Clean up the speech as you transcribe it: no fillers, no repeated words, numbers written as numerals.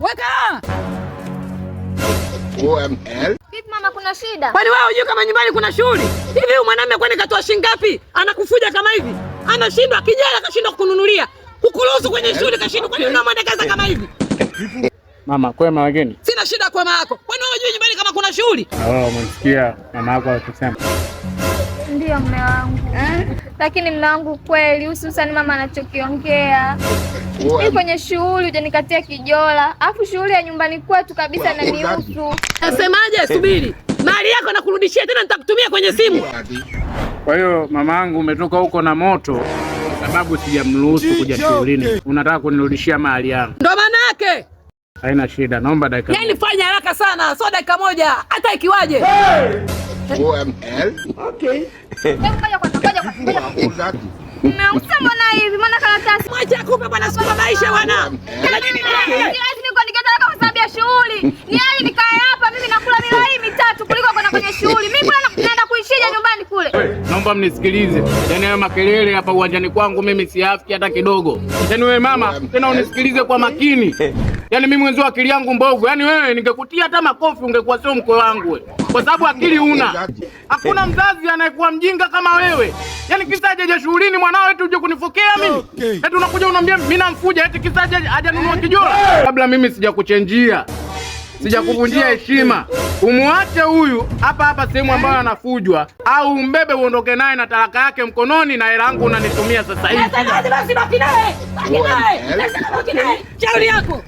Weka. OML. Vipi mama, kuna shida? Kwani wewe unajua kama nyumbani kuna shughuli? Hivi huyu mwanamume kwani katoa shilingi ngapi? Anakufuja kama hivi. Anashindwa kijana, kashindwa kukununulia. Kukuruhusu kwenye shughuli kashindwa. Kwani unamwendekeza kama hivi? Mama, kwema wageni? Sina shida kwa mama yako. Kwani wewe unajua nyumbani kama kuna shughuli? Wewe umemsikia mama yako akisema? Ndio mume wangu. Lakini mume wangu kweli, hususan mama anachokiongea. Mimi kwenye shughuli hujanikatia kijola. Alafu shughuli ya nyumbani kwetu kabisa inanihusu. Nasemaje? Subiri. Mali yako nakurudishia tena, nitakutumia kwenye simu. Kwa hiyo mama yangu umetoka huko na moto sababu sijamruhusu kuja shughulini. Unataka kunirudishia mali yangu. Ndio maana yake. Haina shida, naomba dakika. Yaani fanya haraka sana, sio dakika moja, hata ikiwaje. OML. Okay. Ngoja kwanza. Mmeusa mbona hivi? Mbona karatasi? Mwache akupe bwana, sukuma maisha bwana. Kana nini wewe? Lazima nikuandike talaka kwa sababu ya shughuli. Ni hali nikae hapa mimi nakula mila hii mitatu kuliko kwenda kwenye shughuli. Mimi kule naenda kuishia nyumbani kule. Naomba mnisikilize. Yaani hayo makelele hapa uwanjani kwangu mimi siafiki hata kidogo. Yaani wewe mama, tena unisikilize kwa makini. Yaani mimi mwenzo akili yangu mbovu. Yaani wewe ningekutia hata makofi ungekuwa sio mkwe wangu wewe. Kwa sababu akili huna. Hakuna mzazi anayekuwa mjinga kama wewe. Yaani kisa hajaje shughulini mwanao wetu uje kunifokea mimi. Eti unakuja unaniambia mimi namfuja eti kisa hajanunua kijola. Kabla mimi sijakuchenjia. Sijakuvunjia heshima. Umuache huyu hapa hapa sehemu ambayo anafujwa au umbebe uondoke naye na talaka yake mkononi na hela yangu unanitumia sasa hivi. Basi baki naye. Baki naye. Baki naye. Shauri yako.